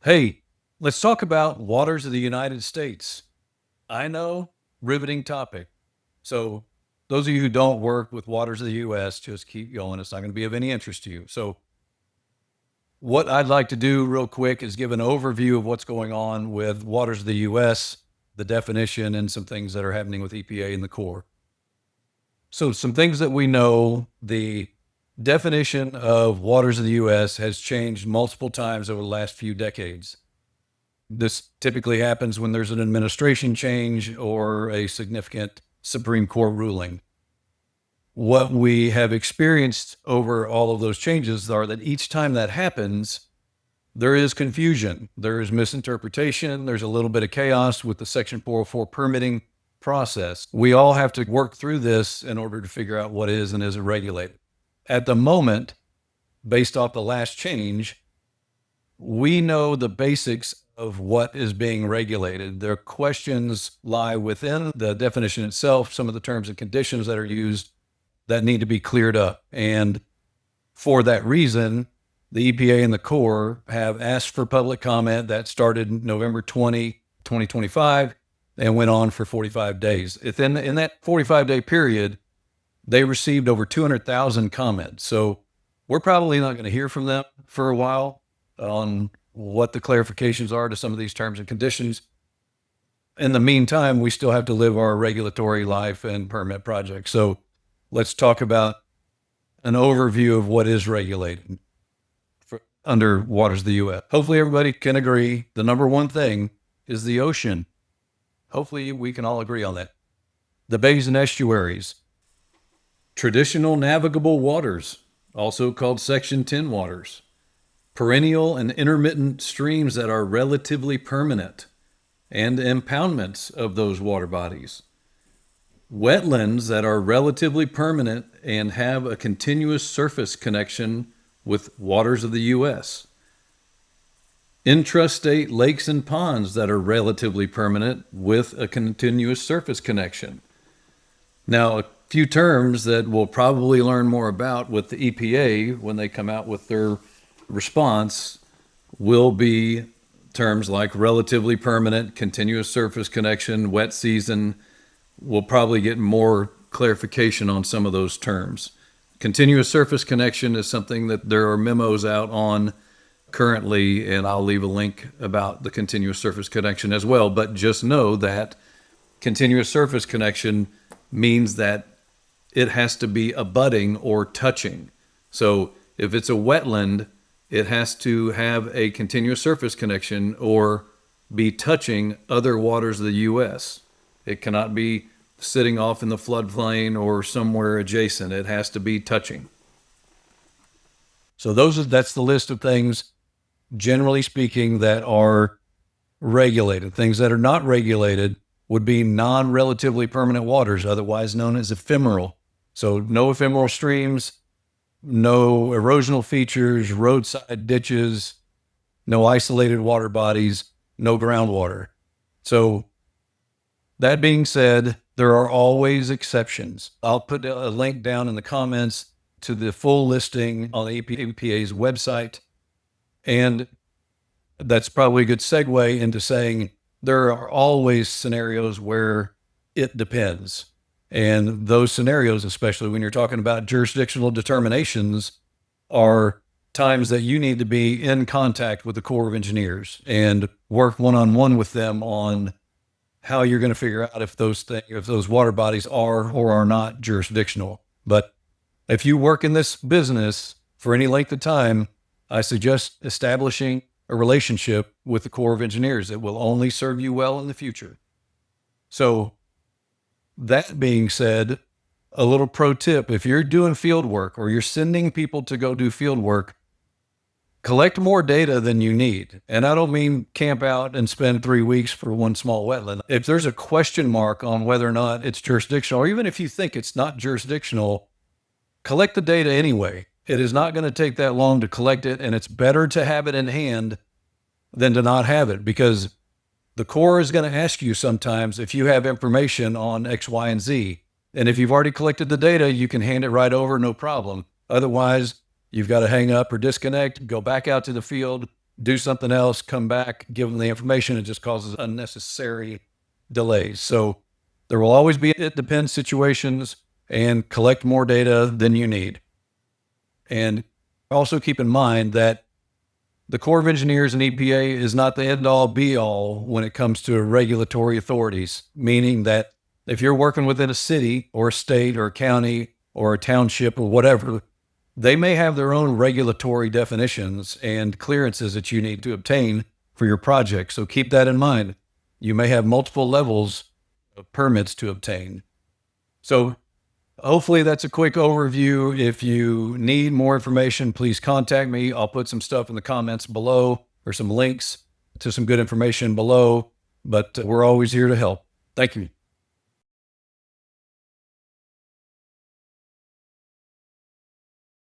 Hey, let's talk about waters of the United States. I know, riveting topic. So, those of you who don't work with waters of the US, just keep going. It's not going to be of any interest to you. So, what I'd like to do real quick is give an overview of what's going on with waters of the US, the definition, and some things that are happening with EPA and the Corps. So, some things that we know, the definition of waters of the US has changed multiple times over the last few decades. This typically happens when there's an administration change or a significant Supreme Court ruling. What we have experienced over all of those changes are that each time that happens, there is confusion, there is misinterpretation, there's a little bit of chaos with the Section 404 permitting process. We all have to work through this in order to figure out what is and isn't regulated. At the moment, based off the last change, we know the basics of what is being regulated. Their questions lie within the definition itself, some of the terms and conditions that are used that need to be cleared up. And for that reason, the EPA and the Corps have asked for public comment that started November 20, 2025, and went on for 45 days. In that 45-day period, they received over 200,000 comments. So we're probably not going to hear from them for a while on what the clarifications are to some of these terms and conditions. In the meantime, we still have to live our regulatory life and permit projects. So let's talk about an overview of what is regulated under waters of the U.S. Hopefully everybody can agree the number one thing is the ocean. Hopefully we can all agree on that. The bays and estuaries, traditional navigable waters, also called Section 10 waters, perennial and intermittent streams that are relatively permanent, and impoundments of those water bodies. Wetlands that are relatively permanent and have a continuous surface connection with waters of the U.S. Intrastate lakes and ponds that are relatively permanent with a continuous surface connection. Now, a few terms that we'll probably learn more about with the EPA when they come out with their response will be terms like relatively permanent, continuous surface connection, wet season. We'll probably get more clarification on some of those terms. Continuous surface connection is something that there are memos out on currently, and I'll leave a link about the continuous surface connection as well. But just know that continuous surface connection means that it has to be abutting or touching. So if it's a wetland, it has to have a continuous surface connection or be touching other waters of the U.S. It cannot be sitting off in the floodplain or somewhere adjacent. It has to be touching. So that's the list of things, generally speaking, that are regulated. Things that are not regulated would be non-relatively permanent waters, otherwise known as ephemeral. So no ephemeral streams, no erosional features, roadside ditches, no isolated water bodies, no groundwater. So that being said, there are always exceptions. I'll put a link down in the comments to the full listing on the EPA's website. And that's probably a good segue into saying there are always scenarios where it depends. And those scenarios, especially when you're talking about jurisdictional determinations, are times that you need to be in contact with the Corps of Engineers and work one-on-one with them on how you're going to figure out if those water bodies are or are not jurisdictional. But if you work in this business for any length of time, I suggest establishing a relationship with the Corps of Engineers. It will only serve you well in the future. So that being said, a little pro tip, if you're doing field work or you're sending people to go do field work, collect more data than you need. And I don't mean camp out and spend 3 weeks for one small wetland. If there's a question mark on whether or not it's jurisdictional, or even if you think it's not jurisdictional, collect the data anyway. It is not going to take that long to collect it, and it's better to have it in hand than to not have it, because the Corps is going to ask you sometimes if you have information on X, Y, and Z. And if you've already collected the data, you can hand it right over, no problem. Otherwise, you've got to hang up or disconnect, go back out to the field, do something else, come back, give them the information. It just causes unnecessary delays. So there will always be it depends situations, and collect more data than you need. And also keep in mind that the Corps of Engineers and EPA is not the end all be all when it comes to regulatory authorities, meaning that if you're working within a city or a state or a county or a township or whatever, they may have their own regulatory definitions and clearances that you need to obtain for your project. So keep that in mind. You may have multiple levels of permits to obtain. So hopefully that's a quick overview. If you need more information, please contact me. I'll put some stuff in the comments below or some links to some good information below, but we're always here to help. Thank you.